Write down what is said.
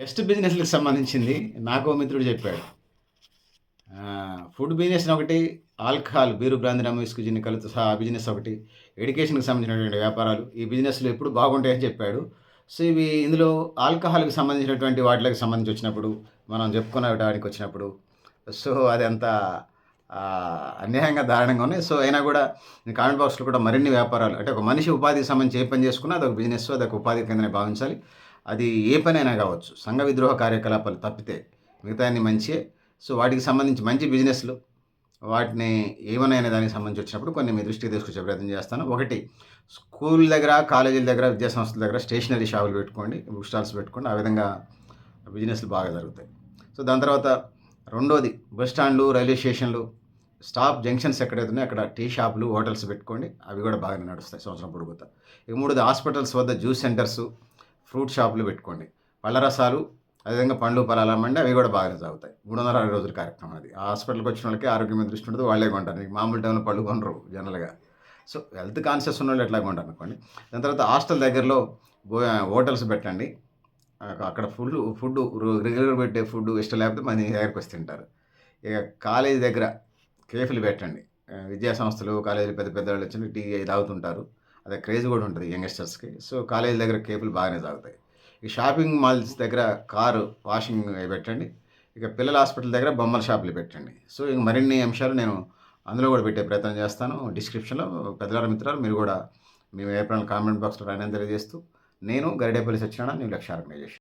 Best బిజినెస్‌లకి సంబంధించింది నాకో మిత్రుడు చెప్పాడు. ఫుడ్ బిజినెస్ ఒకటి, ఆల్కహాల్ బీరు, బ్రాందీ, రమ్, విస్కీ, జిన్ కలుతో సహా ఆ బిజినెస్ ఒకటి, ఎడ్యుకేషన్‌కి సంబంధించినటువంటి వ్యాపారాలు. ఈ బిజినెస్‌లు ఎప్పుడు బాగుంటాయని చెప్పాడు. సో, ఇందులో ఆల్కహాల్‌కి సంబంధించినటువంటి వాటిలకి సంబంధించి వచ్చినప్పుడు, మనం చెప్పుకునడానికి వచ్చినప్పుడు, సో, అదంతా అన్యాయంగా, దారుణంగా ఉన్నాయి. సో, అయినా కూడా కామెంట్ బాక్స్‌లో కూడా మరిన్ని వ్యాపారాలు అంటే ఒక మనిషి ఉపాధికి సంబంధించి ఏ పని చేసుకున్నా అదొక బిజినెస్, అదొక ఉపాధి కిందనే భావించాలి. అది ఏ పనైనా కావచ్చు. సంఘ విద్రోహ కార్యకలాపాలు తప్పితే మిగతాయన్ని మంచియే. సో, వాటికి సంబంధించి మంచి బిజినెస్‌లు వాటిని ఏమని అనే దానికి సంబంధించి వచ్చినప్పుడు కొన్ని మీ దృష్టికి తీసుకొచ్చే ప్రయత్నం చేస్తాను. ఒకటి, స్కూల్ దగ్గర, కాలేజీల దగ్గర, విద్యా సంస్థల దగ్గర స్టేషనరీ షాపులు పెట్టుకోండి. బుక్ స్టాల్స్ పెట్టుకోండి. ఆ విధంగా బిజినెస్‌లు బాగా జరుగుతాయి. సో, దాని తర్వాత రెండోది, బస్ స్టాండ్‌లు, రైల్వే స్టేషన్‌లు, స్టాప్ జంక్షన్స్ ఎక్కడైతే ఉన్నాయో అక్కడ టీ షాపులు, హోటల్స్ పెట్టుకోండి. అవి కూడా బాగానే నడుస్తాయి సంవత్సరం పొడుగుతా. ఇక మూడోది, హాస్పిటల్స్ వద్ద జ్యూస్ సెంటర్సు, ఫ్రూట్ షాపులు పెట్టుకోండి. పళ్ళ రసాలు, అదేవిధంగా పండ్లు, ఫలాలు అమ్మండి. అవి కూడా బాగానే సాగుతాయి. 360 రోజుల కార్యక్రమం అది. ఆ హాస్పిటల్‌కి వచ్చిన వాళ్ళకి ఆరోగ్యం మీద దృష్టి ఉండదు. వాళ్ళే కొంటారు. నీకు మామూలు టైంలో పళ్ళు కొనరు జనరల్‌గా. సో, హెల్త్ కాన్షియస్ ఉన్నోళ్ళు ఎట్లా కొంటారనుకోండి. దాని తర్వాత హాస్టల్ దగ్గరలో హోటల్స్ పెట్టండి. అక్కడ ఫుడ్డు రెగ్యులర్‌గా పెట్టే ఫుడ్డు ఇష్టం లేకపోతే మన దగ్గరకొచ్చి తింటారు. ఇక కాలేజీ దగ్గర కేఫ్‌లు పెట్టండి. విద్యా సంస్థలు, కాలేజీలు పెద్ద పెద్దవాళ్ళు వచ్చి టీ అయి తాగుతుంటారు. అదే క్రేజ్ కూడా ఉంటది యంగ్‌స్టర్స్‌కి. సో, కాలేజీ దగ్గర కేఫ్‌లు బాగానే సాగుతాయి. ఈ షాపింగ్ మాల్స్ దగ్గర కారు వాషింగ్ అయి పెట్టండి. ఇక పిల్లల హాస్పిటల్ దగ్గర బొమ్మల షాపులు పెట్టండి. సో, ఇంక మరిన్ని అంశాలు నేను అందులో కూడా పెట్టే ప్రయత్నం చేస్తాను. డిస్క్రిప్షన్‌లో పెద్దలారా, మిత్రులారా మీరు కూడా మీ అభిప్రాయాలను కామెంట్ బాక్స్‌లో రాయడం తెలియజేస్తూ, నేను గరిడేపల్లి సత్యనారాయణ, న్యూ లక్ష్య ఆర్గనైజేషన్.